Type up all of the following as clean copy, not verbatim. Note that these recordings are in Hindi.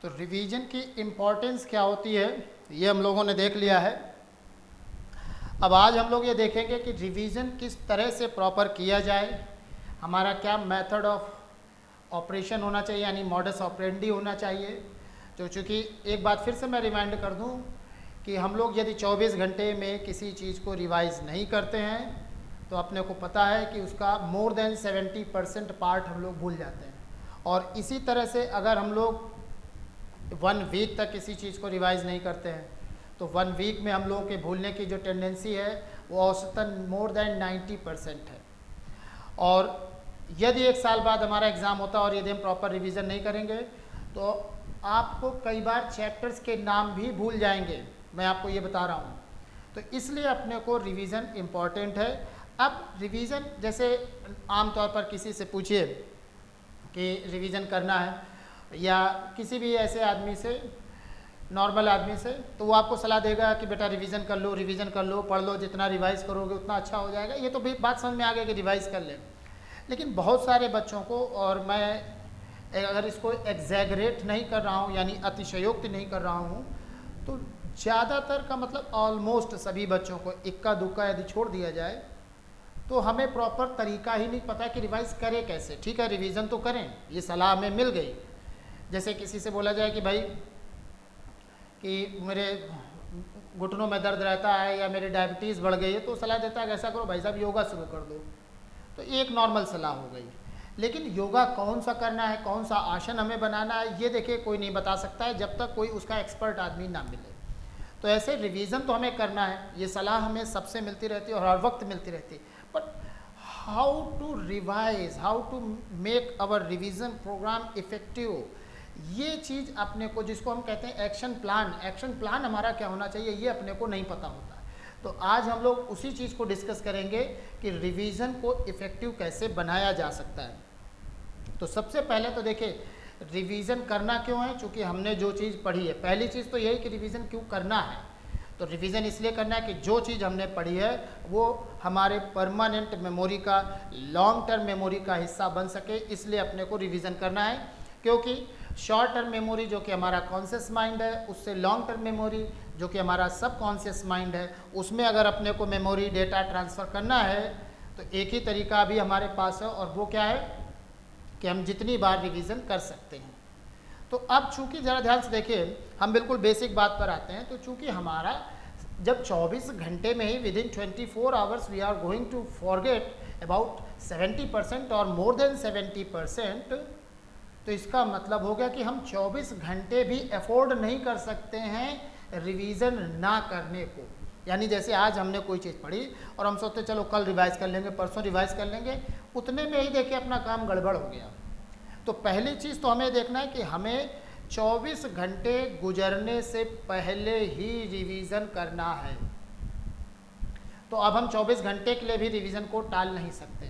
तो रिवीजन की इम्पोर्टेंस क्या होती है ये हम लोगों ने देख लिया है। अब आज हम लोग ये देखेंगे कि रिवीजन किस तरह से प्रॉपर किया जाए, हमारा क्या मेथड ऑफ ऑपरेशन होना चाहिए यानी मॉडस ऑपरेंडी होना चाहिए। तो चूँकि एक बात फिर से मैं रिमाइंड कर दूं कि हम लोग यदि 24 घंटे में किसी चीज़ को रिवाइज़ नहीं करते हैं तो अपने को पता है कि उसका मोर देन 70% पार्ट हम लोग भूल जाते हैं। और इसी तरह से अगर हम लोग 1 वीक तक किसी चीज़ को रिवाइज़ नहीं करते हैं तो 1 वीक में हम लोगों के भूलने की जो टेंडेंसी है वो औसतन मोर देन 90% है। और यदि 1 साल बाद हमारा एग्ज़ाम होता है और यदि हम प्रॉपर रिवीजन नहीं करेंगे तो आपको कई बार चैप्टर्स के नाम भी भूल जाएंगे, मैं आपको ये बता रहा हूँ। तो इसलिए अपने को रिवीजन इम्पॉर्टेंट है। अब रिवीजन जैसे आमतौर पर किसी से पूछिए कि रिवीजन करना है या किसी भी ऐसे आदमी से, नॉर्मल आदमी से, तो वो आपको सलाह देगा कि बेटा रिवीजन कर लो, रिवीजन कर लो, पढ़ लो, जितना रिवाइज़ करोगे उतना अच्छा हो जाएगा। ये तो भी बात समझ में आ गई कि रिवाइज़ कर ले। लेकिन बहुत सारे बच्चों को, और मैं अगर इसको एग्जैगरेट नहीं कर रहा हूँ यानी अतिशयोक्ति नहीं कर रहा हूँ, तो ज़्यादातर का मतलब ऑलमोस्ट सभी बच्चों को इक्का दुक्का यदि छोड़ दिया जाए तो हमें प्रॉपर तरीका ही नहीं पता कि रिवाइज़ करें कैसे। ठीक है, रिवीजन तो करें, ये सलाह हमें मिल गई। जैसे किसी से बोला जाए कि भाई कि मेरे घुटनों में दर्द रहता है या मेरी डायबिटीज़ बढ़ गई है, तो सलाह देता है कि ऐसा करो भाई साहब योगा शुरू कर दो, तो एक नॉर्मल सलाह हो गई। लेकिन योगा कौन सा करना है, कौन सा आसन हमें बनाना है, ये देखिए कोई नहीं बता सकता है जब तक कोई उसका एक्सपर्ट आदमी ना मिले। तो ऐसे रिवीजन तो हमें करना है, ये सलाह हमें सबसे मिलती रहती है और हर वक्त मिलती रहती है। But how to revise, how to make our revision program effective, ये चीज़ अपने को, जिसको हम कहते हैं एक्शन प्लान हमारा क्या होना चाहिए, ये अपने को नहीं पता होता है। तो आज हम लोग उसी चीज़ को डिस्कस करेंगे कि रिवीजन को इफ़ेक्टिव कैसे बनाया जा सकता है। तो सबसे पहले तो देखिए रिवीजन करना क्यों है, चूँकि हमने जो चीज़ पढ़ी है, पहली चीज़ तो यही कि रिवीजन क्यों करना है। तो रिवीजन इसलिए करना है कि जो चीज़ हमने पढ़ी है वो हमारे परमानेंट मेमोरी का, लॉन्ग टर्म मेमोरी का हिस्सा बन सके, इसलिए अपने को रिवीजन करना है। क्योंकि शॉर्ट टर्म मेमोरी जो कि हमारा कॉन्शियस माइंड है, उससे लॉन्ग टर्म मेमोरी जो कि हमारा सब कॉन्शियस माइंड है, उसमें अगर अपने को मेमोरी डेटा ट्रांसफ़र करना है तो एक ही तरीका अभी हमारे पास है, और वो क्या है कि हम जितनी बार रिवीजन कर सकते हैं। तो अब चूंकि ज़रा ध्यान से देखिए, हम बिल्कुल बेसिक बात पर आते हैं। तो चूंकि हमारा जब 24 घंटे में ही within 24 hours we are going to forget about 70% और मोर देन 70%, तो इसका मतलब हो गया कि हम 24 घंटे भी अफोर्ड नहीं कर सकते हैं रिवीजन ना करने को। यानी जैसे आज हमने कोई चीज़ पढ़ी और हम सोचते चलो कल रिवाइज़ कर लेंगे, परसों रिवाइज़ कर लेंगे, उतने में ही देखिए अपना काम गड़बड़ हो गया। तो पहली चीज़ तो हमें देखना है कि हमें 24 घंटे गुजरने से पहले ही रिवीजन करना है। तो अब हम 24 घंटे के लिए भी रिवीजन को टाल नहीं सकते।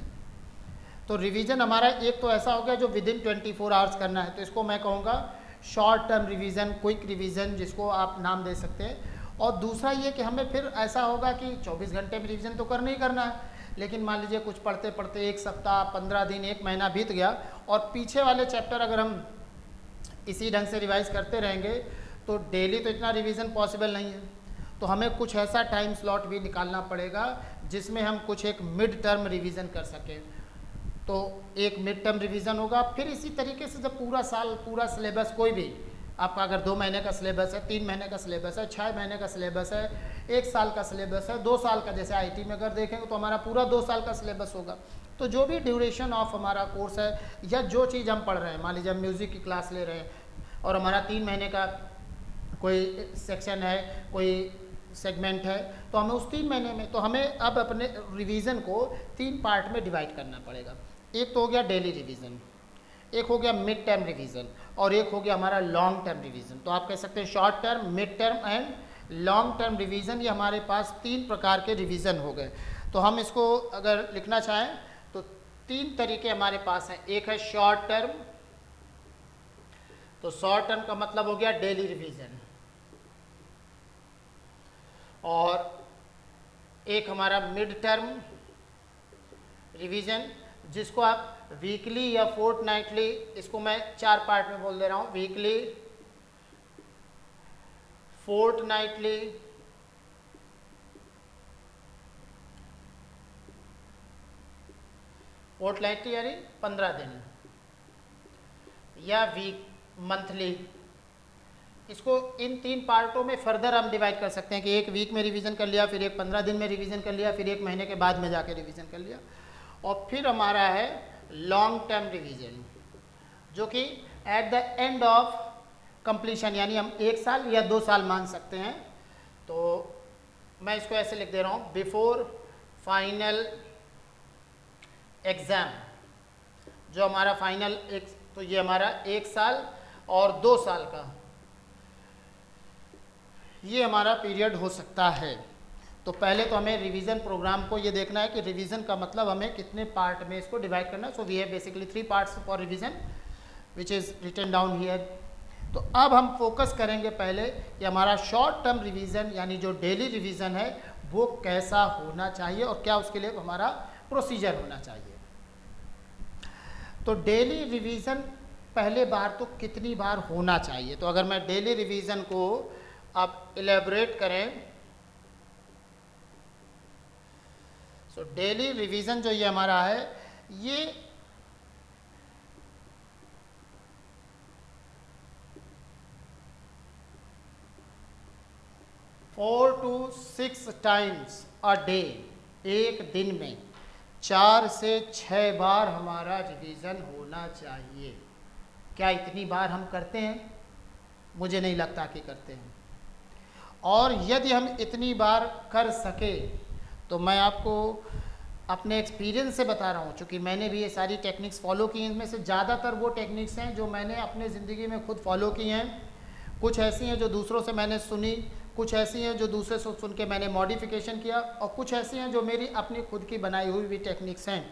तो रिवीजन हमारा एक तो ऐसा हो गया जो विदिन 24 आवर्स करना है, तो इसको मैं कहूँगा short term revision, quick revision, जिसको आप नाम दे सकते हैं। और दूसरा ये कि हमें फिर ऐसा होगा कि 24 घंटे में रिवीजन तो करना ही करना है, लेकिन मान लीजिए कुछ पढ़ते पढ़ते 1 सप्ताह, 15 दिन, 1 महीना बीत गया और पीछे वाले चैप्टर अगर हम इसी ढंग से रिवाइज करते रहेंगे तो डेली तो इतना रिवीजन पॉसिबल नहीं है। तो हमें कुछ ऐसा टाइम स्लॉट भी निकालना पड़ेगा जिसमें हम कुछ एक मिड टर्म रिवीजन कर सकें। तो एक मिड टर्म रिवीजन होगा, फिर इसी तरीके से जब पूरा साल, पूरा सिलेबस, कोई भी आपका अगर 2 महीने का सिलेबस है, 3 महीने का सिलेबस है, 6 महीने का सिलेबस है, 1 साल का सिलेबस है, 2 साल का, जैसे आईटी में अगर देखेंगे तो हमारा पूरा 2 साल का सिलेबस होगा। तो जो भी ड्यूरेशन ऑफ हमारा कोर्स है या जो चीज़ हम पढ़ रहे हैं, मान लीजिए हम म्यूज़िक की क्लास ले रहे हैं और हमारा 3 महीने का कोई सेक्शन है, कोई सेगमेंट है, तो हमें उस 3 महीने में, तो हमें अब अपने रिवीजन को 3 पार्ट में डिवाइड करना पड़ेगा। एक तो हो गया डेली रिवीजन, एक हो गया मिड टर्म रिवीजन, और एक हो गया हमारा लॉन्ग टर्म रिवीजन। तो आप कह सकते हैं short term, mid term and long term revision, ये हमारे पास 3 प्रकार के रिवीजन हो गए। तो हम इसको अगर लिखना चाहें तो 3 तरीके हमारे पास हैं। एक है शॉर्ट टर्म, तो शॉर्ट टर्म का मतलब हो गया डेली रिवीजन, और एक हमारा मिड टर्म रिवीजन जिसको आप वीकली या फोर्टनाइटली, इसको मैं 4 पार्ट में बोल दे रहा हूँ, वीकली, फोर्टनाइटली, फोर्टनाइटली यानी 15 दिन, या वीक, मंथली। इसको इन 3 पार्टों में फर्दर हम डिवाइड कर सकते हैं कि एक वीक में रिवीजन कर लिया, फिर एक 15 दिन में रिवीजन कर लिया, फिर एक महीने के बाद में जाके रिवीजन कर लिया। और फिर हमारा है लॉन्ग टर्म रिवीजन, जो कि at the end of completion, यानी हम 1 साल या 2 साल मान सकते हैं। तो मैं इसको ऐसे लिख दे रहा हूँ, बिफोर फाइनल एग्ज़ाम, जो हमारा फाइनल तो ये हमारा 1 साल और 2 साल का ये हमारा पीरियड हो सकता है। तो पहले तो हमें रिवीजन प्रोग्राम को ये देखना है कि रिवीजन का मतलब हमें कितने पार्ट में इसको डिवाइड करना है। So we have basically 3 parts for revision which is written down here. तो अब हम फोकस करेंगे पहले कि हमारा शॉर्ट टर्म रिवीजन यानी जो डेली रिवीजन है वो कैसा होना चाहिए और क्या उसके लिए हमारा प्रोसीजर होना चाहिए। तो डेली रिवीजन पहले बार तो कितनी बार होना चाहिए, तो अगर मैं डेली रिवीजन को आप इलेबोरेट करें, सो डेली रिवीजन जो ये हमारा है ये four to 6 times a day, एक दिन में 4 से 6 बार हमारा रिवीजन होना चाहिए। क्या इतनी बार हम करते हैं? मुझे नहीं लगता कि करते हैं। और यदि हम इतनी बार कर सके तो मैं आपको अपने एक्सपीरियंस से बता रहा हूँ, चूँकि मैंने भी ये सारी टेक्निक्स फॉलो की हैं। इनमें से ज़्यादातर वो टेक्निक्स हैं जो मैंने अपने ज़िंदगी में खुद फॉलो की हैं। कुछ ऐसी हैं जो दूसरों से मैंने सुनी, कुछ ऐसी हैं जो दूसरे से सुन के मैंने मॉडिफिकेशन किया, और कुछ ऐसी हैं जो मेरी अपनी खुद की बनाई हुई भी टेक्निक्स हैं।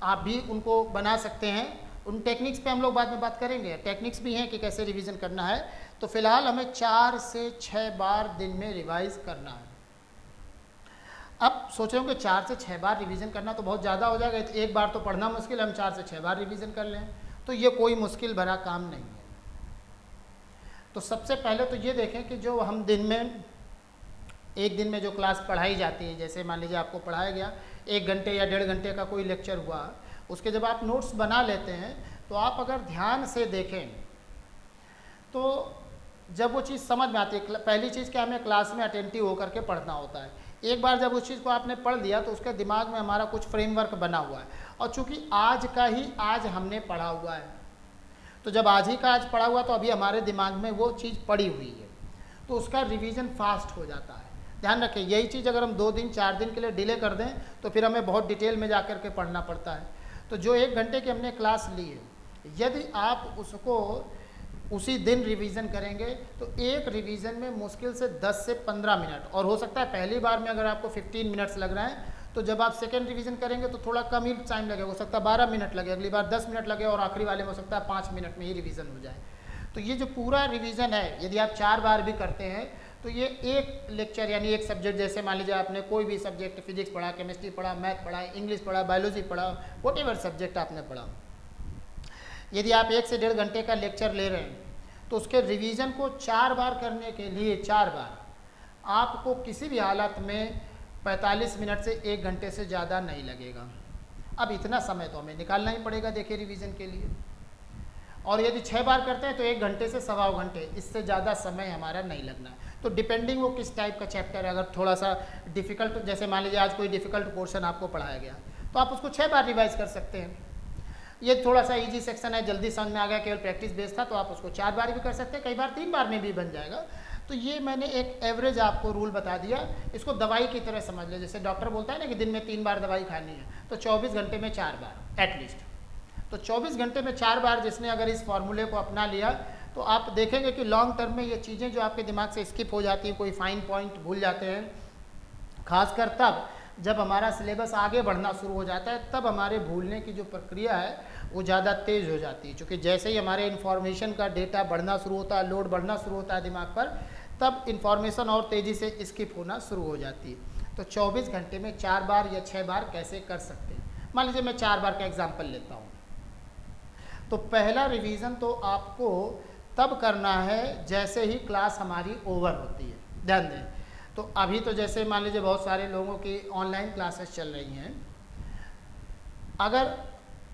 आप भी उनको बना सकते हैं। उन टेक्निक्स पे हम लोग बाद में बात करेंगे। टेक्निक्स भी हैं कि कैसे रिवीजन करना है। तो फिलहाल हमें 4 से 6 बार दिन में रिवाइज करना है। अब सोच रहे हो कि 4 से 6 बार रिवीजन करना तो बहुत ज़्यादा हो जाएगा, एक बार तो पढ़ना मुश्किल है, हम 4 से 6 बार रिवीजन कर लें तो ये कोई मुश्किल भरा काम नहीं है। तो सबसे पहले तो ये देखें कि जो हम दिन में, एक दिन में जो क्लास पढ़ाई जाती है, जैसे मान लीजिए आपको पढ़ाया गया 1 घंटे या 1.5 घंटे का कोई लेक्चर हुआ, उसके जब आप नोट्स बना लेते हैं तो आप अगर ध्यान से देखें तो जब वो चीज़ समझ में आती है, पहली चीज़ क्या, हमें क्लास में अटेंटिव होकर के पढ़ना होता है। एक बार जब उस चीज़ को आपने पढ़ लिया तो उसके दिमाग में हमारा कुछ फ्रेमवर्क बना हुआ है, और चूँकि आज का ही आज हमने पढ़ा हुआ है, तो जब आज ही का आज पढ़ा हुआ तो अभी हमारे दिमाग में वो चीज़ पड़ी हुई है, तो उसका रिवीजन फास्ट हो जाता है। ध्यान रखें, यही चीज़ अगर हम 2 दिन 4 दिन के लिए डिले कर दें तो फिर हमें बहुत डिटेल में जा कर के पढ़ना पड़ता है। तो जो 1 घंटे की हमने क्लास ली है, यदि आप उसको उसी दिन रिवीजन करेंगे तो एक रिवीजन में मुश्किल से 10 से 15 मिनट, और हो सकता है पहली बार में अगर आपको 15 मिनट्स लग रहा है तो जब आप सेकेंड रिवीजन करेंगे तो थोड़ा कम ही टाइम लगेगा, हो सकता है 12 मिनट लगे, अगली बार 10 मिनट लगे, और आखिरी वाले में हो सकता है 5 मिनट में ही रिवीजन हो जाए। तो ये जो पूरा रिवीजन है, यदि आप 4 बार भी करते हैं तो ये एक लेक्चर यानी एक सब्जेक्ट, जैसे मान लीजिए आपने कोई भी सब्जेक्ट, फिजिक्स पढ़ा, केमिस्ट्री पढ़ा, मैथ पढ़ा, इंग्लिश पढ़ा, बायोलॉजी पढ़ा, व्हाटएवर सब्जेक्ट आपने पढ़ा, यदि आप 1 से 1.5 घंटे का लेक्चर ले रहे हैं तो उसके रिवीजन को 4 बार करने के लिए 4 बार आपको किसी भी हालत में 45 मिनट से 1 घंटे से ज़्यादा नहीं लगेगा। अब इतना समय तो हमें निकालना ही पड़ेगा देखिए रिवीजन के लिए, और यदि 6 बार करते हैं तो 1 घंटे से 1.25 घंटे, इससे ज़्यादा समय हमारा नहीं लगना है। तो डिपेंडिंग वो किस टाइप का चैप्टर है, अगर थोड़ा सा डिफ़िकल्ट, जैसे मान लीजिए आज कोई डिफ़िकल्ट पोर्शन आपको पढ़ाया गया तो आप उसको 6 बार रिवाइज कर सकते हैं। ये थोड़ा सा इजी सेक्शन है, जल्दी समझ में आ गया, केवल प्रैक्टिस बेस्ड था, तो आप उसको 4 बार भी कर सकते हैं, कई बार 3 बार में भी बन जाएगा। तो ये मैंने एक एवरेज आपको रूल बता दिया। इसको दवाई की तरह समझ ले, जैसे डॉक्टर बोलता है ना कि दिन में 3 बार दवाई खानी है, तो 24 घंटे में 4 बार एटलीस्ट। तो 24 घंटे में 4 बार जिसने अगर इस फॉर्मूले को अपना लिया तो आप देखेंगे कि लॉन्ग टर्म में ये चीज़ें जो आपके दिमाग से स्किप हो जाती हैं, कोई फाइन पॉइंट भूल जाते हैं, खासकर तब जब हमारा सिलेबस आगे बढ़ना शुरू हो जाता है, तब हमारे भूलने की जो प्रक्रिया है वो ज़्यादा तेज़ हो जाती है। क्योंकि जैसे ही हमारे इन्फॉर्मेशन का डेटा बढ़ना शुरू होता है, लोड बढ़ना शुरू होता है दिमाग पर, तब इन्फॉर्मेशन और तेज़ी से स्किप होना शुरू हो जाती है। तो 24 घंटे में 4 बार या 6 बार कैसे कर सकते हैं, मान लीजिए मैं 4 बार का एग्जाम्पल लेता हूँ। तो पहला रिवीजन तो आपको तब करना है जैसे ही क्लास हमारी ओवर होती है। ध्यान दें, तो अभी तो जैसे मान लीजिए बहुत सारे लोगों की ऑनलाइन क्लासेस चल रही हैं, अगर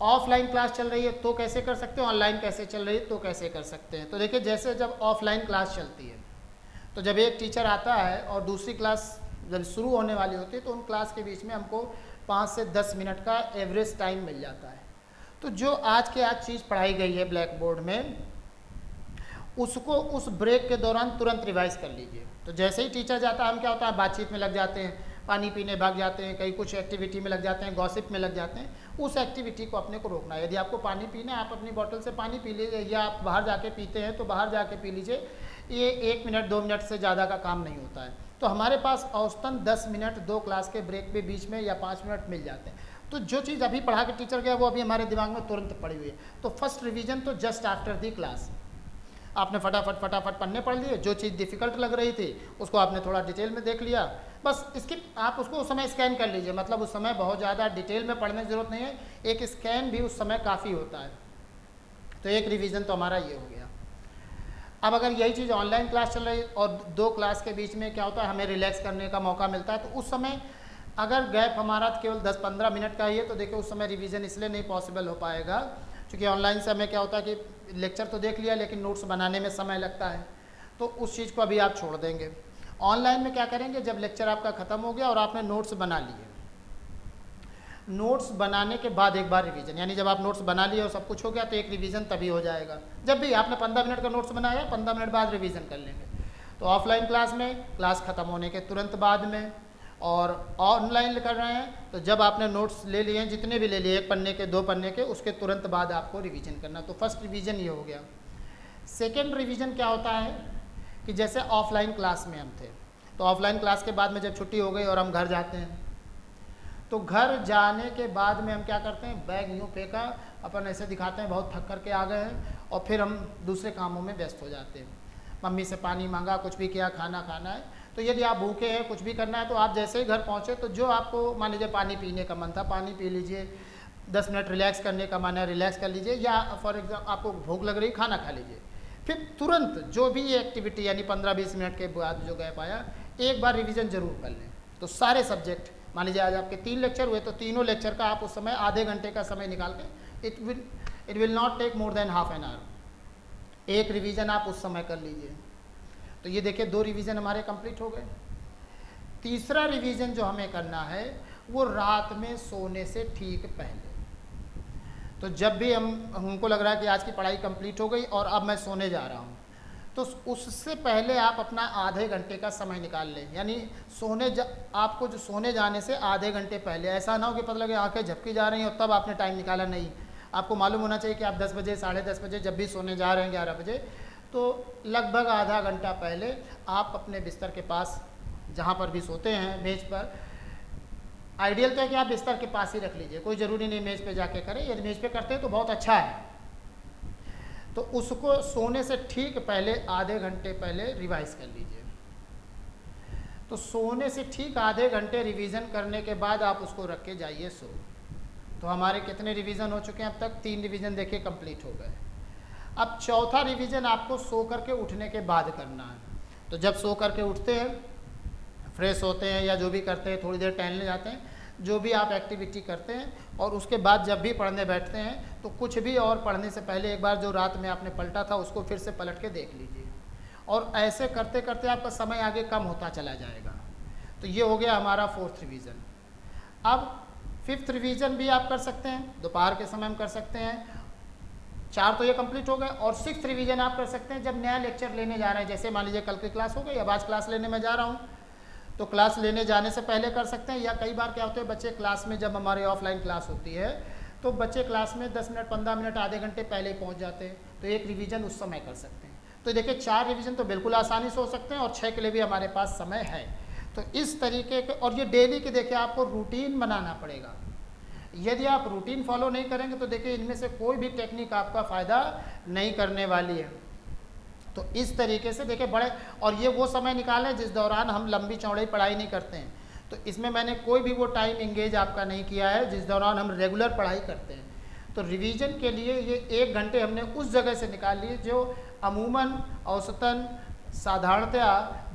ऑफलाइन क्लास चल रही है तो कैसे कर सकते हैं, ऑनलाइन कैसे चल रही है तो कैसे कर सकते हैं। तो देखिए, जैसे जब ऑफलाइन क्लास चलती है तो जब एक टीचर आता है और दूसरी क्लास जब शुरू होने वाली होती है तो उन क्लास के बीच में हमको 5 से 10 मिनट का एवरेज टाइम मिल जाता है। तो जो आज के आज चीज़ पढ़ाई गई है ब्लैक बोर्ड में, उसको उस ब्रेक के दौरान तुरंत रिवाइज कर लीजिए। तो जैसे ही टीचर जाता है, हम क्या होता है, बातचीत में लग जाते हैं, पानी पीने भाग जाते हैं, कहीं कुछ एक्टिविटी में लग जाते हैं, गॉसिप में लग जाते हैं। उस एक्टिविटी को अपने को रोकना है। यदि आपको पानी पीना है, आप अपनी बोतल से पानी पी लीजिए, या आप बाहर जाके पीते हैं तो बाहर जाके पी लीजिए। ये 1 मिनट 2 मिनट से ज़्यादा का काम नहीं होता है। तो हमारे पास औसतन 10 मिनट 2 क्लास के ब्रेक में बीच में या 5 मिनट मिल जाते हैं। तो जो चीज़ अभी पढ़ा के टीचर गया वो अभी हमारे दिमाग में तुरंत पड़ी हुई है। तो फर्स्ट रिवीजन तो जस्ट आफ्टर दी क्लास आपने फटाफट पढ़ने पढ़ लिए। जो चीज़ डिफ़िकल्ट लग रही थी उसको आपने थोड़ा डिटेल में देख लिया, बस इसकी आप उसको उस समय स्कैन कर लीजिए। मतलब उस समय बहुत ज़्यादा डिटेल में पढ़ने की ज़रूरत नहीं है, एक स्कैन भी उस समय काफ़ी होता है। तो एक रिवीजन तो हमारा ये हो गया। अब अगर यही चीज़ ऑनलाइन क्लास चल रही है और 2 क्लास के बीच में क्या होता है, हमें रिलैक्स करने का मौका मिलता है, तो उस समय अगर गैप हमारा केवल 10-15 मिनट का ही है तो देखिए उस समय रिवीजन इसलिए नहीं पॉसिबल हो पाएगा क्योंकि ऑनलाइन से हमें क्या होता है कि लेक्चर तो देख लिया लेकिन नोट्स बनाने में समय लगता है, तो उस चीज़ को अभी आप छोड़ देंगे। ऑनलाइन में क्या करेंगे, जब लेक्चर आपका ख़त्म हो गया और आपने नोट्स बना लिए, नोट्स बनाने के बाद एक बार रिवीजन, यानी जब आप नोट्स बना लिए और सब कुछ हो गया तो एक रिवीजन तभी हो जाएगा जब भी आपने 15 मिनट का नोट्स बनाया, 15 मिनट बाद रिवीजन कर लेंगे। तो ऑफलाइन क्लास में क्लास ख़त्म होने के तुरंत बाद में, और ऑनलाइन कर रहे हैं तो जब आपने नोट्स ले लिए हैं, जितने भी ले लिए, 1 पन्ने के 2 पन्ने के, उसके तुरंत बाद आपको रिवीजन करना। तो फर्स्ट रिवीजन ये हो गया। सेकेंड रिवीजन क्या होता है कि जैसे ऑफलाइन क्लास में हम थे, तो ऑफलाइन क्लास के बाद में जब छुट्टी हो गई और हम घर जाते हैं, तो घर जाने के बाद में हम क्या करते हैं, बैग यूँ फेंका, अपन ऐसे दिखाते हैं बहुत थक करके आ गए हैं, और फिर हम दूसरे कामों में व्यस्त हो जाते हैं। मम्मी से पानी मांगा, कुछ भी किया, खाना खाना है। तो यदि आप भूखे हैं, कुछ भी करना है, तो आप जैसे ही घर पहुँचे तो जो आपको मान लीजिए पानी पीने का मन था, पानी पी लीजिए, 10 मिनट रिलैक्स करने का मन है, रिलैक्स कर लीजिए, या फॉर एग्जाम्पल आपको भूख लग रही, खाना खा लीजिए। फिर तुरंत जो भी एक्टिविटी यानी 15-20 मिनट के बाद जो गैप आया, एक बार रिवीजन जरूर कर लें। तो सारे सब्जेक्ट, मान लीजिए आज आपके 3 लेक्चर हुए तो तीनों लेक्चर का आप उस समय आधे घंटे का समय निकाल के, it will not take more than half an hour, एक रिवीजन आप उस समय कर लीजिए। तो ये देखिए 2 रिवीजन हमारे कंप्लीट हो गए। तीसरा रिवीजन जो हमें करना है वो रात में सोने से ठीक पहले। तो जब भी हमको लग रहा है कि आज की पढ़ाई कंप्लीट हो गई और अब मैं सोने जा रहा हूँ, तो उससे पहले आप अपना आधे घंटे का समय निकाल लें। यानी आपको जो सोने जाने से आधे घंटे पहले, ऐसा ना हो कि पता लगे आंखें झपकी जा रही हैं और तब आपने टाइम निकाला। नहीं, आपको मालूम होना चाहिए कि आप 10 बजे, 10:30 बजे जब भी सोने जा रहे हैं, 11 बजे, तो लगभग आधा घंटा पहले आप अपने बिस्तर के पास, जहाँ पर भी सोते हैं, मेज़ पर, आइडियल तो है कि आप बिस्तर के पास ही रख लीजिए, कोई ज़रूरी नहीं मेज़ पे जाके करें। यदि मेज़ पे करते हैं तो बहुत अच्छा है। तो उसको सोने से ठीक पहले, आधे घंटे पहले रिवाइज कर लीजिए। तो सोने से ठीक आधे घंटे रिवीजन करने के बाद आप उसको रख के जाइए सो। तो हमारे कितने रिवीजन हो चुके हैं अब तक? 3 रिवीजन देखिए कंप्लीट हो गए। अब चौथा रिवीजन आपको सो करके उठने के बाद करना है। तो जब सो करके उठते हैं, फ्रेश होते हैं या जो भी करते हैं, थोड़ी देर टहलने जाते हैं, जो भी आप एक्टिविटी करते हैं, और उसके बाद जब भी पढ़ने बैठते हैं तो कुछ भी और पढ़ने से पहले एक बार जो रात में आपने पलटा था उसको फिर से पलट के देख लीजिए। और ऐसे करते करते आपका समय आगे कम होता चला जाएगा। तो ये हो गया हमारा 4th रिवीजन। अब 5th रिवीजन भी आप कर सकते हैं, दोपहर के समय हम कर सकते हैं। 4 तो ये कंप्लीट हो गए। और 6th रिवीजन आप कर सकते हैं जब नया लेक्चर लेने जा रहे हैं। जैसे मान लीजिए कल की क्लास हो गई, अब आज क्लास लेने में जा रहा हूँ, तो क्लास लेने जाने से पहले कर सकते हैं। या कई बार क्या होता है, बच्चे क्लास में, जब हमारी ऑफलाइन क्लास होती है तो बच्चे क्लास में 10 मिनट, 15 मिनट, आधे घंटे पहले ही पहुँच जाते हैं, तो एक रिवीजन उस समय कर सकते हैं। तो देखिए 4 रिवीजन तो बिल्कुल आसानी से हो सकते हैं, और 6 के लिए भी हमारे पास समय है। तो इस तरीके के, और ये डेली के देखिए आपको रूटीन बनाना पड़ेगा। यदि आप रूटीन फॉलो नहीं करेंगे तो देखिए इनमें से कोई भी टेक्निक आपका फ़ायदा नहीं करने वाली है। तो इस तरीके से देखिए बड़े, और ये वो समय निकालें जिस दौरान हम लंबी चौड़ाई पढ़ाई नहीं करते हैं। तो इसमें मैंने कोई भी वो टाइम इंगेज आपका नहीं किया है जिस दौरान हम रेगुलर पढ़ाई करते हैं। तो रिवीजन के लिए ये 1 घंटे हमने उस जगह से निकाल लिए जो अमूमन औसतन साधारणतया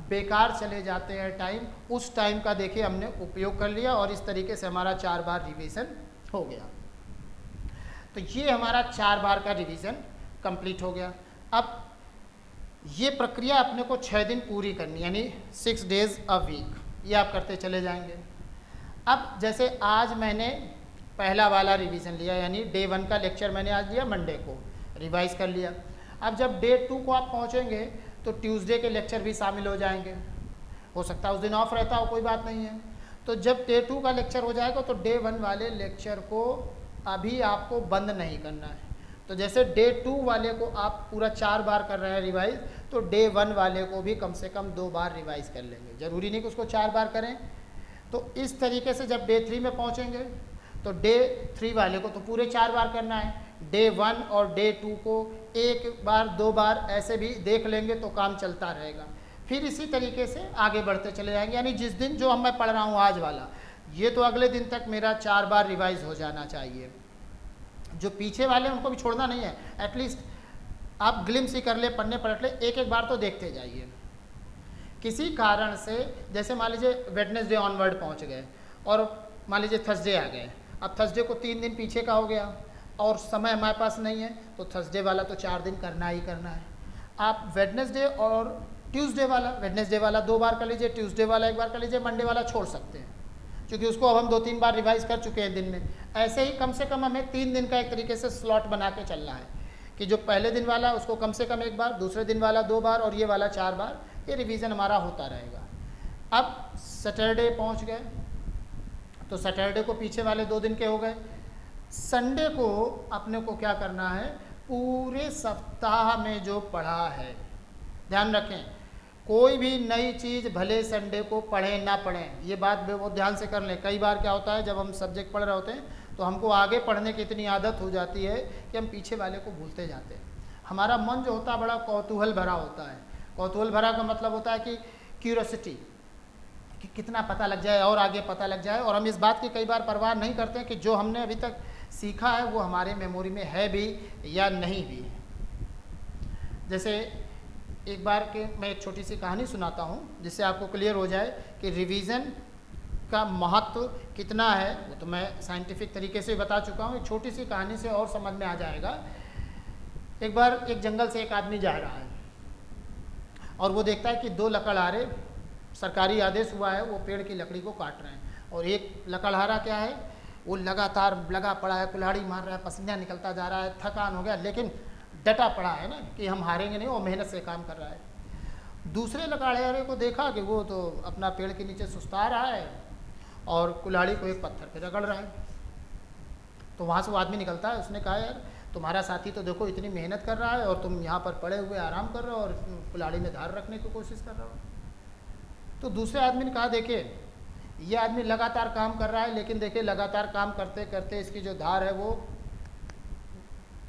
बेकार चले जाते हैं टाइम, उस टाइम का देखिए हमने उपयोग कर लिया और इस तरीके से हमारा 4 बार रिवीजन हो गया। तो ये हमारा 4 बार का रिवीजन कंप्लीट हो गया। अब ये प्रक्रिया अपने को 6 दिन पूरी करनी, यानी 6 डेज अ वीक, ये आप करते चले जाएंगे। अब जैसे आज मैंने पहला वाला रिवीजन लिया, यानी डे 1 का लेक्चर मैंने आज लिया, मंडे को रिवाइज कर लिया। अब जब डे 2 को आप पहुँचेंगे तो ट्यूसडे के लेक्चर भी शामिल हो जाएंगे। हो सकता है उस दिन ऑफ रहता हो, कोई बात नहीं है। तो जब डे 2 का लेक्चर हो जाएगा तो डे 1 वाले लेक्चर को अभी आपको बंद नहीं करना है। तो जैसे डे 2 वाले को आप पूरा 4 बार कर रहे हैं रिवाइज, तो डे 1 वाले को भी कम से कम 2 बार रिवाइज कर लेंगे। ज़रूरी नहीं कि उसको 4 बार करें। तो इस तरीके से जब डे 3 में पहुंचेंगे तो डे 3 वाले को तो पूरे 4 बार करना है। डे 1 और डे 2 को 1 बार 2 बार ऐसे भी देख लेंगे तो काम चलता रहेगा। फिर इसी तरीके से आगे बढ़ते चले जाएंगे, यानी जिस दिन जो मैं पढ़ रहा हूँ आज वाला, ये तो अगले दिन तक मेरा 4 बार रिवाइज हो जाना चाहिए। जो पीछे वाले उनको भी छोड़ना नहीं है, एटलीस्ट आप ग्लिम्स ही कर ले, पन्ने पलट ले, एक एक बार तो देखते जाइए। किसी कारण से जैसे मान लीजिए वेडनेसडे ऑनवर्ड पहुंच गए और मान लीजिए थर्सडे आ गए, अब थर्सडे को 3 दिन पीछे का हो गया और समय हमारे पास नहीं है, तो थर्सडे वाला तो 4 दिन करना ही करना है। आप वेडनेसडे और ट्यूसडे वाला, वेडनेसडे वाला 2 बार कर लीजिए, ट्यूसडे वाला 1 बार कर लीजिए, मंडे वाला छोड़ सकते हैं क्योंकि उसको अब हम 2-3 बार रिवाइज कर चुके हैं दिन में। ऐसे ही कम से कम हमें 3 दिन का एक तरीके से स्लॉट बना के चलना है कि जो पहले दिन वाला उसको कम से कम 1 बार, दूसरे दिन वाला 2 बार और ये वाला 4 बार, ये रिवीजन हमारा होता रहेगा। अब सैटरडे पहुंच गए तो सैटरडे को पीछे वाले 2 दिन के हो गए। संडे को अपने को क्या करना है, पूरे सप्ताह में जो पढ़ा है, ध्यान रखें कोई भी नई चीज़ भले संडे को पढ़ें ना पढ़ें, ये बात बहुत ध्यान से कर लें। कई बार क्या होता है जब हम सब्जेक्ट पढ़ रहे होते हैं तो हमको आगे पढ़ने की इतनी आदत हो जाती है कि हम पीछे वाले को भूलते जाते हैं। हमारा मन जो होता है बड़ा कौतूहल भरा होता है। कौतूहल भरा का मतलब होता है कि क्यूरियोसिटी, कि कितना पता लग जाए और आगे पता लग जाए, और हम इस बात की कई बार परवाह नहीं करते कि जो हमने अभी तक सीखा है वो हमारे मेमोरी में है भी या नहीं भी। जैसे एक बार के मैं एक छोटी सी कहानी सुनाता हूँ जिससे आपको क्लियर हो जाए कि रिवीजन का महत्व कितना है। वो तो मैं साइंटिफिक तरीके से बता चुका हूँ, एक छोटी सी कहानी से और समझ में आ जाएगा। एक बार एक जंगल से एक आदमी जा रहा है और वो देखता है कि 2 लकड़हारे, सरकारी आदेश हुआ है, वो पेड़ की लकड़ी को काट रहे हैं और एक लकड़हारा क्या है, वो लगातार लगा पड़ा है, कुल्हाड़ी मार रहा है, पसीना निकलता जा रहा है, थकान हो गया, लेकिन डटा पड़ा है ना कि हम हारेंगे नहीं, वो मेहनत से काम कर रहा है। दूसरे लकड़हारे को देखा कि वो तो अपना पेड़ के नीचे सुस्ता रहा है और कुल्हाड़ी को एक पत्थर पे रगड़ रहा है। तो वहाँ से वो आदमी निकलता है, उसने कहा यार तुम्हारा साथी तो देखो इतनी मेहनत कर रहा है और तुम यहाँ पर पड़े हुए आराम कर रहे हो और कुल्हाड़ी में धार रखने की कोशिश कर रहे हो। तो दूसरे आदमी ने कहा देखिए ये आदमी लगातार काम कर रहा है, लेकिन देखिए लगातार काम करते करते इसकी जो धार है वो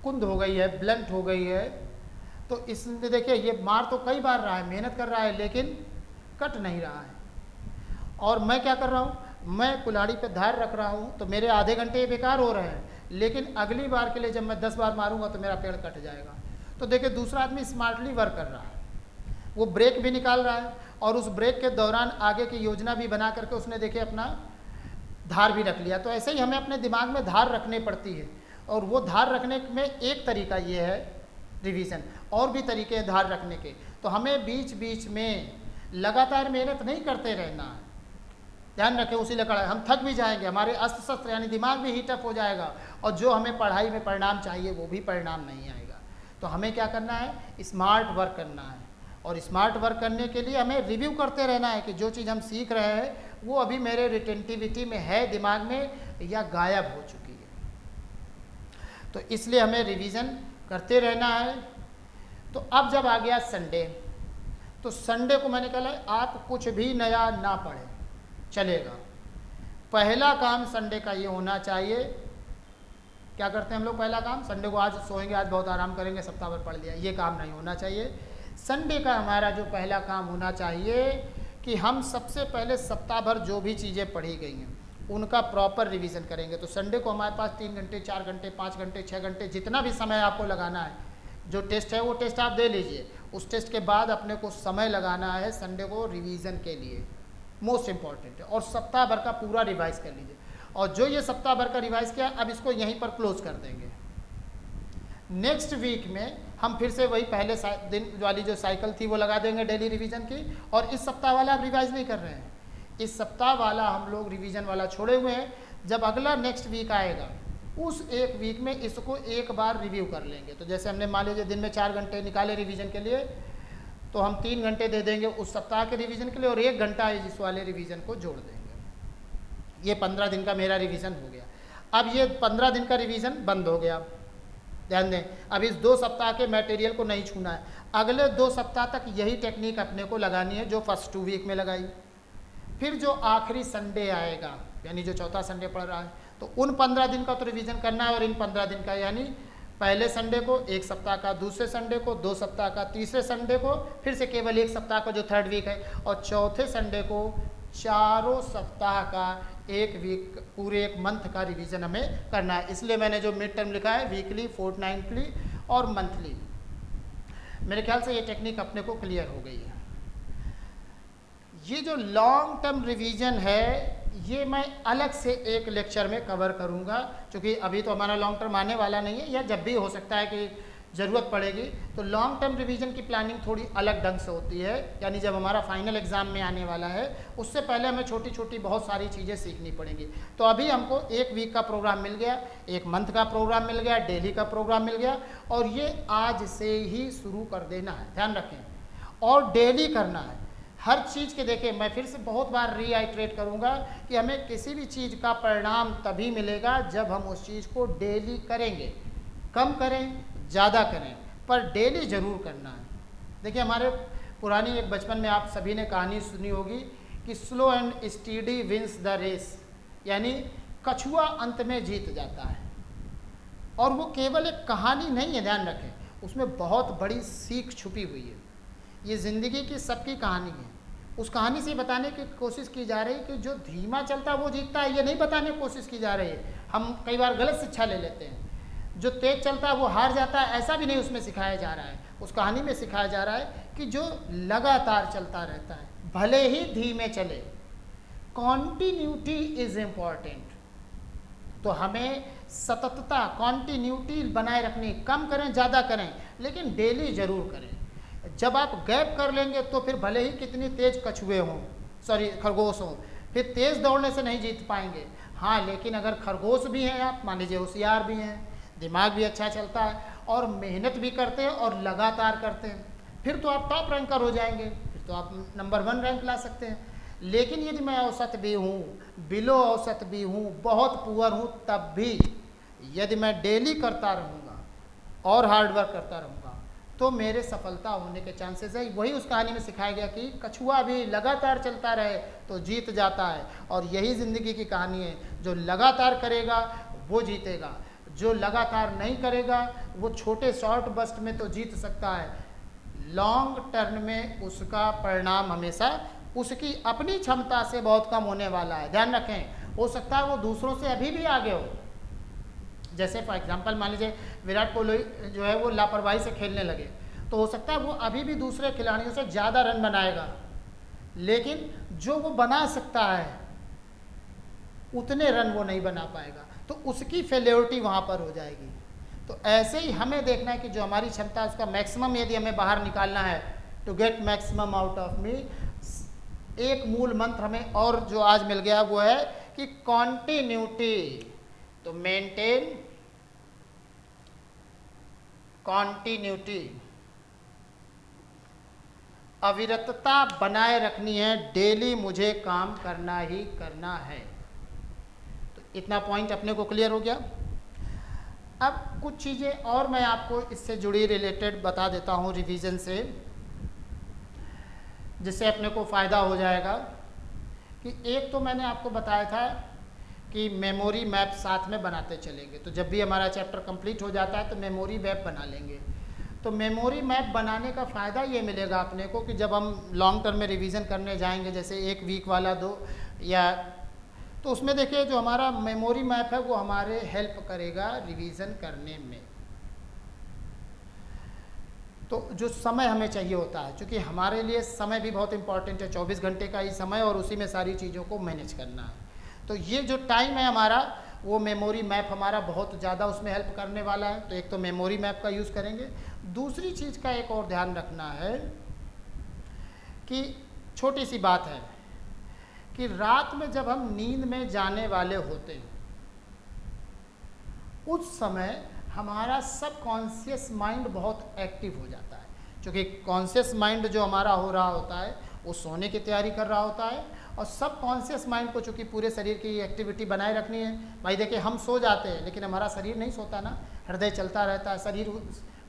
कुंद हो गई है, ब्लंट हो गई है। तो इसने देखिए ये मार तो कई बार रहा है, मेहनत कर रहा है, लेकिन कट नहीं रहा है। और मैं क्या कर रहा हूँ, मैं कुल्हाड़ी पे धार रख रहा हूँ तो मेरे आधे घंटे बेकार हो रहे हैं, लेकिन अगली बार के लिए जब मैं 10 बार मारूंगा तो मेरा पेड़ कट जाएगा। तो देखिए दूसरा आदमी स्मार्टली वर्क कर रहा है, वो ब्रेक भी निकाल रहा है और उस ब्रेक के दौरान आगे की योजना भी बना करके उसने देखिए अपना धार भी रख लिया। तो ऐसे ही हमें अपने दिमाग में धार रखनी पड़ती है, और वो धार रखने में एक तरीका ये है रिवीजन, और भी तरीके हैं धार रखने के। तो हमें बीच बीच में लगातार मेहनत नहीं करते रहना है, ध्यान रखें। उसी लकड़ हम थक भी जाएंगे, हमारे अस्त्र शस्त्र यानी दिमाग भी हीटअप हो जाएगा, और जो हमें पढ़ाई में परिणाम चाहिए वो भी परिणाम नहीं आएगा। तो हमें क्या करना है, स्मार्ट वर्क करना है, और स्मार्ट वर्क करने के लिए हमें रिव्यू करते रहना है कि जो चीज़ हम सीख रहे हैं वो अभी मेरे रिटेंटिविटी में है दिमाग में या गायब हो चुकी है। तो इसलिए हमें रिवीजन करते रहना है। तो अब जब आ गया संडे, तो संडे को मैंने कहा आप कुछ भी नया ना पढ़ें, चलेगा। पहला काम संडे का ये होना चाहिए, क्या करते हैं हम लोग, पहला काम संडे को आज सोएंगे, आज बहुत आराम करेंगे, सप्ताह भर पढ़ लिया, ये काम नहीं होना चाहिए। संडे का हमारा जो पहला काम होना चाहिए कि हम सबसे पहले सप्ताह भर जो भी चीज़ें पढ़ी गई हैं उनका प्रॉपर रिवीजन करेंगे। तो संडे को हमारे पास 3 घंटे, 4 घंटे, 5 घंटे, 6 घंटे, जितना भी समय आपको लगाना है, जो टेस्ट है वो टेस्ट आप दे लीजिए। उस टेस्ट के बाद अपने को समय लगाना है संडे को रिवीजन के लिए, मोस्ट इम्पॉर्टेंट है। और सप्ताह भर का पूरा रिवाइज कर लीजिए। और जो ये सप्ताह भर का रिवाइज किया, अब इसको यहीं पर क्लोज कर देंगे। नेक्स्ट वीक में हम फिर से वही पहले दिन वाली जो साइकिल थी वो लगा देंगे डेली रिवीजन की। और इस सप्ताह वाला आप रिवाइज नहीं कर रहे हैं, इस सप्ताह वाला हम लोग रिवीजन वाला छोड़े हुए हैं। जब अगला नेक्स्ट वीक आएगा, उस एक वीक में इसको एक बार रिव्यू कर लेंगे। तो जैसे हमने मान लीजिए दिन में 4 घंटे निकाले रिवीजन के लिए, तो हम 3 घंटे दे देंगे उस सप्ताह के रिवीजन के लिए और 1 घंटा इस वाले रिवीजन को जोड़ देंगे। ये 15 दिन का मेरा रिवीजन हो गया। अब ये 15 दिन का रिवीजन बंद हो गया। ध्यान दें, अब इस 2 सप्ताह के मटेरियल को नहीं छूना है। अगले 2 सप्ताह तक यही टेक्निक अपने को लगानी है जो फर्स्ट 2 वीक में लगाई। फिर जो आखिरी संडे आएगा, यानी जो चौथा संडे पड़ रहा है, तो उन 15 दिन का तो रिवीजन करना है। और इन 15 दिन का, यानी पहले संडे को 1 सप्ताह का, दूसरे संडे को 2 सप्ताह का, तीसरे संडे को फिर से केवल 1 सप्ताह का जो थर्ड वीक है, और चौथे संडे को चारों सप्ताह का 1 वीक, पूरे 1 मंथ का रिवीजन हमें करना है। इसलिए मैंने जो मिड टर्म लिखा है वीकली, फोर्टनाइटली और मंथली। मेरे ख्याल से ये टेक्निक अपने को क्लियर हो गई है। ये जो लॉन्ग टर्म रिवीजन है, ये मैं अलग से एक लेक्चर में कवर करूँगा, क्योंकि अभी तो हमारा लॉन्ग टर्म आने वाला नहीं है, या जब भी हो सकता है कि ज़रूरत पड़ेगी। तो लॉन्ग टर्म रिवीजन की प्लानिंग थोड़ी अलग ढंग से होती है, यानी जब हमारा फाइनल एग्ज़ाम में आने वाला है, उससे पहले हमें छोटी छोटी बहुत सारी चीज़ें सीखनी पड़ेंगी। तो अभी हमको 1 वीक का प्रोग्राम मिल गया, 1 मंथ का प्रोग्राम मिल गया, डेली का प्रोग्राम मिल गया, और ये आज से ही शुरू कर देना है, ध्यान रखें, और डेली करना है हर चीज़ के। देखिए, मैं फिर से बहुत बार रीआइट्रेट करूँगा कि हमें किसी भी चीज़ का परिणाम तभी मिलेगा जब हम उस चीज़ को डेली करेंगे। कम करें, ज़्यादा करें, पर डेली ज़रूर करना है। देखिए, हमारे पुरानी एक बचपन में आप सभी ने कहानी सुनी होगी कि slow and steady wins the race, यानी कछुआ अंत में जीत जाता है। और वो केवल एक कहानी नहीं है, ध्यान रखें, उसमें बहुत बड़ी सीख छुपी हुई है। ये ज़िंदगी की सबकी कहानी है। उस कहानी से बताने की कोशिश की जा रही है कि जो धीमा चलता है वो जीतता है, ये नहीं बताने की कोशिश की जा रही है। हम कई बार गलत शिक्षा ले लेते हैं, जो तेज चलता है वो हार जाता है, ऐसा भी नहीं उसमें सिखाया जा रहा है। उस कहानी में सिखाया जा रहा है कि जो लगातार चलता रहता है, भले ही धीमे चले, कॉन्टिन्यूटी इज इम्पॉर्टेंट। तो हमें सततता, कॉन्टिन्यूटी बनाए रखनी, कम करें ज़्यादा करें, लेकिन डेली ज़रूर करें। जब आप गैप कर लेंगे तो फिर भले ही कितनी तेज कछुए हों, खरगोश हों, फिर तेज़ दौड़ने से नहीं जीत पाएंगे। हाँ, लेकिन अगर खरगोश भी हैं, आप मान लीजिए होशियार भी हैं, दिमाग भी अच्छा चलता है और मेहनत भी करते हैं और लगातार करते हैं, फिर तो आप टॉप रैंकर हो जाएंगे, फिर तो आप नंबर 1 रैंक ला सकते हैं। लेकिन यदि मैं औसत भी हूँ, बिलो औसत भी हूँ, बहुत पुअर हूँ, तब भी यदि मैं डेली करता रहूँगा और हार्डवर्क करता रहूँगा तो मेरे सफलता होने के चांसेस है। वही उस कहानी में सिखाया गया कि कछुआ भी लगातार चलता रहे तो जीत जाता है, और यही ज़िंदगी की कहानी है। जो लगातार करेगा वो जीतेगा, जो लगातार नहीं करेगा वो छोटे शॉर्ट बस्ट में तो जीत सकता है, लॉन्ग टर्म में उसका परिणाम हमेशा उसकी अपनी क्षमता से बहुत कम होने वाला है। ध्यान रखें, हो सकता है वो दूसरों से अभी भी आगे हो। जैसे फॉर एग्जांपल मान लीजिए विराट कोहली जो है वो लापरवाही से खेलने लगे, तो हो सकता है वो अभी भी दूसरे खिलाड़ियों से ज़्यादा रन बनाएगा, लेकिन जो वो बना सकता है उतने रन वो नहीं बना पाएगा, तो उसकी फेल्योरिटी वहाँ पर हो जाएगी। तो ऐसे ही हमें देखना है कि जो हमारी क्षमता है उसका मैक्सिमम यदि हमें बाहर निकालना है, to get maximum out of me, एक मूल मंत्र हमें और जो आज मिल गया वो है कि कॉन्टिन्यूटी। तो मेंटेन कॉन्टिन्यूटी, अविरतता बनाए रखनी है, डेली मुझे काम करना ही करना है। तो इतना पॉइंट अपने को क्लियर हो गया। अब कुछ चीज़ें और मैं आपको इससे जुड़ी रिलेटेड बता देता हूँ रिवीजन से, जिससे अपने को फ़ायदा हो जाएगा। कि एक तो मैंने आपको बताया था कि मेमोरी मैप साथ में बनाते चलेंगे, तो जब भी हमारा चैप्टर कंप्लीट हो जाता है तो मेमोरी मैप बना लेंगे। तो मेमोरी मैप बनाने का फ़ायदा ये मिलेगा अपने को कि जब हम लॉन्ग टर्म में रिवीजन करने जाएंगे, जैसे 1 वीक वाला 2 या, तो उसमें देखिए जो हमारा मेमोरी मैप है वो हमारे हेल्प करेगा रिवीजन करने में। तो जो समय हमें चाहिए होता है, क्योंकि हमारे लिए समय भी बहुत इंपॉर्टेंट है, 24 घंटे का ही समय और उसी में सारी चीज़ों को मैनेज करना है। तो ये जो टाइम है हमारा, वो मेमोरी मैप हमारा बहुत ज़्यादा उसमें हेल्प करने वाला है। तो एक तो मेमोरी मैप का यूज़ करेंगे। दूसरी चीज़ का एक और ध्यान रखना है कि छोटी सी बात है कि रात में जब हम नींद में जाने वाले होते हैं उस समय हमारा सबकॉन्शियस माइंड बहुत एक्टिव हो जाता है, क्योंकि कॉन्शियस माइंड जो हमारा हो रहा होता है वो सोने की तैयारी कर रहा होता है, और सबकॉन्शियस माइंड को चूँकि पूरे शरीर की एक्टिविटी बनाए रखनी है। भाई देखिए हम सो जाते हैं लेकिन हमारा शरीर नहीं सोता ना, हृदय चलता रहता है, शरीर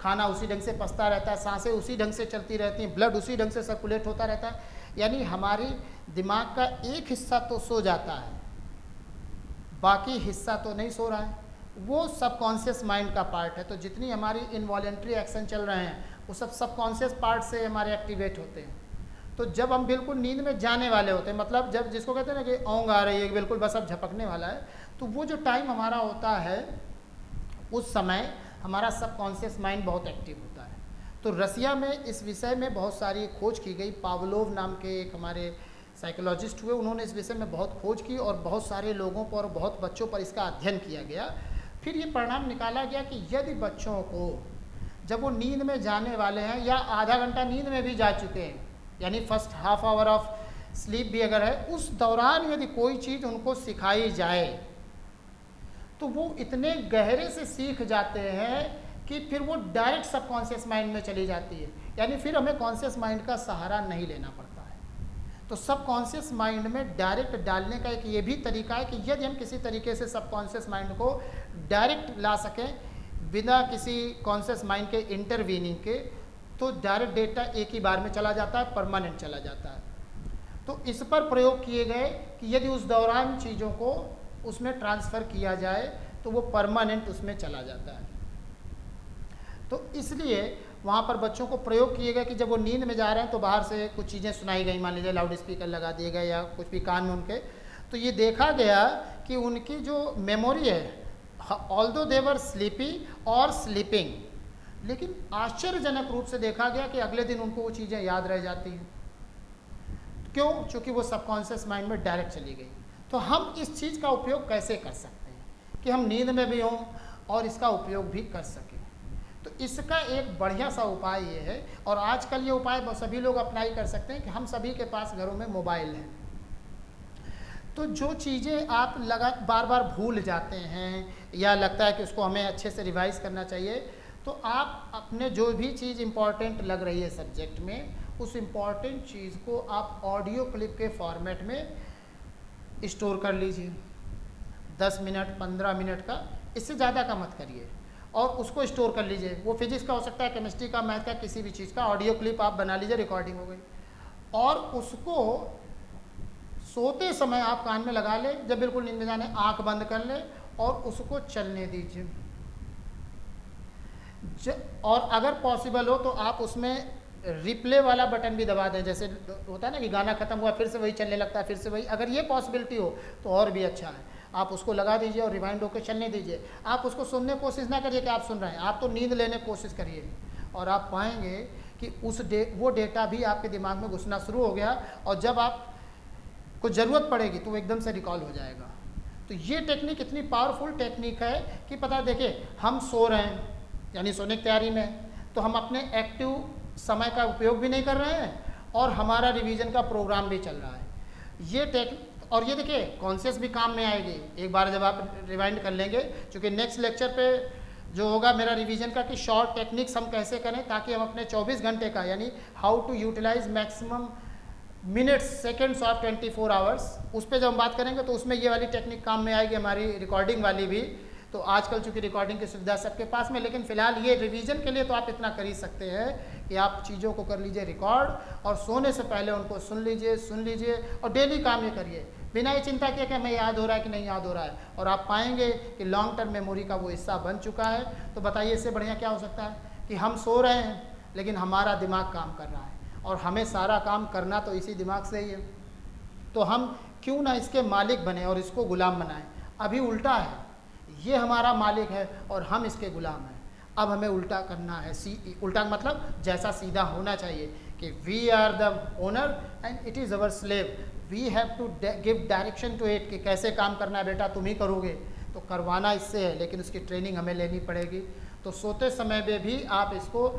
खाना उसी ढंग से पचता रहता है, सांसें उसी ढंग से चलती रहती हैं, ब्लड उसी ढंग से सर्कुलेट होता रहता है। यानी हमारी दिमाग का एक हिस्सा तो सो जाता है, बाकी हिस्सा तो नहीं सो रहा है, वो सबकॉन्शियस माइंड का पार्ट है। तो जितनी हमारी इनवॉलेंट्री एक्शन चल रहे हैं वो सब सबकॉन्शियस पार्ट से हमारे एक्टिवेट होते हैं। तो जब हम बिल्कुल नींद में जाने वाले होते हैं, मतलब जब जिसको कहते हैं ना कि औंग आ रही है, बिल्कुल बस अब झपकने वाला है, तो वो जो टाइम हमारा होता है उस समय हमारा सबकॉन्शियस माइंड बहुत एक्टिव होता है। तो रसिया में इस विषय में बहुत सारी खोज की गई। पावलोव नाम के एक हमारे साइकोलॉजिस्ट हुए, उन्होंने इस विषय में बहुत खोज की और बहुत सारे लोगों पर, बहुत बच्चों पर इसका अध्ययन किया गया। फिर ये परिणाम निकाला गया कि यदि बच्चों को जब वो नींद में जाने वाले हैं या आधा घंटा नींद में भी जा चुके हैं, यानी first half hour of sleep भी अगर है, उस दौरान यदि कोई चीज़ उनको सिखाई जाए तो वो इतने गहरे से सीख जाते हैं कि फिर वो डायरेक्ट सबकॉन्शियस माइंड में चली जाती है, यानी फिर हमें कॉन्शियस माइंड का सहारा नहीं लेना पड़ता है। तो सबकॉन्शियस माइंड में डायरेक्ट डालने का एक ये भी तरीका है कि यदि हम किसी तरीके से सबकॉन्शियस माइंड को डायरेक्ट ला सकें बिना किसी कॉन्शियस माइंड के इंटरवीनिंग के, तो डायरेक्ट डेटा एक ही बार में चला जाता है, परमानेंट चला जाता है। तो इस पर प्रयोग किए गए कि यदि उस दौरान चीज़ों को उसमें ट्रांसफ़र किया जाए तो वो परमानेंट उसमें चला जाता है। तो इसलिए वहाँ पर बच्चों को प्रयोग किए गए कि जब वो नींद में जा रहे हैं तो बाहर से कुछ चीज़ें सुनाई गई, मान लीजिए लाउड स्पीकर लगा दिए गए या कुछ भी कान में उनके, तो ये देखा गया कि उनकी जो मेमोरी है, ऑल्दो दे वर स्लीपी और स्लीपिंग, लेकिन आश्चर्यजनक रूप से देखा गया कि अगले दिन उनको वो चीज़ें याद रह जाती हैं। क्यों? चूँकि वो सबकॉन्शियस माइंड में डायरेक्ट चली गई। तो हम इस चीज़ का उपयोग कैसे कर सकते हैं कि हम नींद में भी हों और इसका उपयोग भी कर सकें? तो इसका एक बढ़िया सा उपाय ये है, और आजकल ये उपाय सभी लोग अप्लाई कर सकते हैं कि हम सभी के पास घरों में मोबाइल है। तो जो चीज़ें आप बार बार भूल जाते हैं या लगता है कि उसको हमें अच्छे से रिवाइज करना चाहिए, तो आप अपने जो भी चीज़ इम्पॉर्टेंट लग रही है सब्जेक्ट में, उस इम्पॉर्टेंट चीज़ को आप ऑडियो क्लिप के फॉर्मेट में स्टोर कर लीजिए। 10 मिनट 15 मिनट का, इससे ज़्यादा का मत करिए, और उसको स्टोर कर लीजिए। वो फिजिक्स का हो सकता है, केमिस्ट्री का, मैथ का, किसी भी चीज़ का ऑडियो क्लिप आप बना लीजिए, रिकॉर्डिंग हो गई, और उसको सोते समय आप कान में लगा लें। जब बिल्कुल नींद में जाने आँख बंद कर लें और उसको चलने दीजिए। और अगर पॉसिबल हो तो आप उसमें रिप्ले वाला बटन भी दबा दें, जैसे होता है ना कि गाना खत्म हुआ फिर से वही चलने लगता है, फिर से वही, अगर ये पॉसिबिलिटी हो तो और भी अच्छा है। आप उसको लगा दीजिए और रिवाइंड होकर चलने दीजिए। आप उसको सुनने की कोशिश ना करिए कि आप सुन रहे हैं, आप तो नींद लेने की कोशिश करिए, और आप पाएंगे कि वो डेटा भी आपके दिमाग में घुसना शुरू हो गया, और जब आप को ज़रूरत पड़ेगी तो वो एकदम से रिकॉल हो जाएगा। तो ये टेक्निक इतनी पावरफुल टेक्निक है कि पता देखिए हम सो रहे हैं, यानी सोने की तैयारी में, तो हम अपने एक्टिव समय का उपयोग भी नहीं कर रहे हैं और हमारा रिवीजन का प्रोग्राम भी चल रहा है। ये और ये देखिए कॉन्शियस भी काम में आएगी एक बार जब आप रिवाइंड कर लेंगे, क्योंकि नेक्स्ट लेक्चर पे जो होगा मेरा रिवीजन का कि शॉर्ट टेक्निक्स हम कैसे करें ताकि हम अपने 24 घंटे का, यानी how to utilise maximum minutes seconds of 24 hours, उस पर जब हम बात करेंगे तो उसमें ये वाली टेक्निक काम में आएगी, हमारी रिकॉर्डिंग वाली भी। तो आजकल चूँकि रिकॉर्डिंग की सुविधा सबके पास में, लेकिन फ़िलहाल ये रिवीजन के लिए तो आप इतना कर ही सकते हैं कि आप चीज़ों को कर लीजिए रिकॉर्ड, और सोने से पहले उनको सुन लीजिए और डेली काम ये करिए बिना ये चिंता किए कि हमें याद हो रहा है कि नहीं याद हो रहा है, और आप पाएंगे कि लॉन्ग टर्म मेमोरी का वो हिस्सा बन चुका है। तो बताइए इससे बढ़िया क्या हो सकता है कि हम सो रहे हैं लेकिन हमारा दिमाग काम कर रहा है, और हमें सारा काम करना तो इसी दिमाग से ही है। तो हम क्यों ना इसके मालिक बने और इसको गुलाम बनाएं। अभी उल्टा है, ये हमारा मालिक है और हम इसके गुलाम हैं। अब हमें उल्टा करना है। उल्टा मतलब जैसा सीधा होना चाहिए कि we are the owner and it is our slave, we have to give direction to it कि कैसे काम करना है बेटा, तुम ही करोगे। तो करवाना इससे है, लेकिन उसकी ट्रेनिंग हमें लेनी पड़ेगी। तो सोते समय में भी आप इसको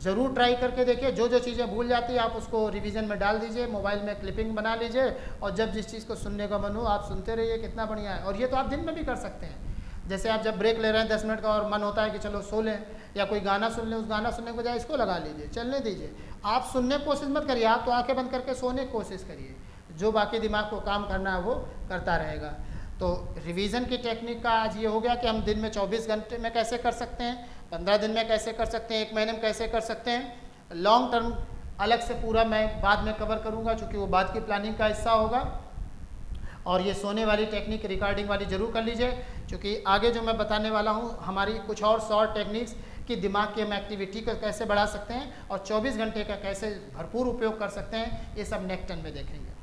ज़रूर ट्राई करके देखिए। जो जो चीज़ें भूल जाती है आप उसको रिवीजन में डाल दीजिए, मोबाइल में क्लिपिंग बना लीजिए, और जब जिस चीज़ को सुनने का मन हो आप सुनते रहिए। कितना बढ़िया है। और ये तो आप दिन में भी कर सकते हैं। जैसे आप जब ब्रेक ले रहे हैं 10 मिनट का और मन होता है कि चलो सो लें या कोई गाना सुन लें, उस गाना सुनने के बजाय इसको लगा लीजिए, चलने दीजिए। आप सुनने की कोशिश मत करिए, आप तो आंखें बंद करके सोने की कोशिश करिए। जो बाकी दिमाग को काम करना है वो करता रहेगा। तो रिवीजन की टेक्निक का आज ये हो गया कि हम दिन में 24 घंटे में कैसे कर सकते हैं, 15 दिन में कैसे कर सकते हैं, 1 महीने में कैसे कर सकते हैं। लॉन्ग टर्म अलग से पूरा मैं बाद में कवर करूँगा, चूँकि वो बाद की प्लानिंग का हिस्सा होगा। और ये सोने वाली टेक्निक रिकॉर्डिंग वाली ज़रूर कर लीजिए, क्योंकि आगे जो मैं बताने वाला हूँ हमारी कुछ और शॉर्ट टेक्निक्स कि दिमाग की हम एक्टिविटी को कैसे बढ़ा सकते हैं और 24 घंटे का कैसे भरपूर उपयोग कर सकते हैं, ये सब नेक्स्ट टाइम में देखेंगे।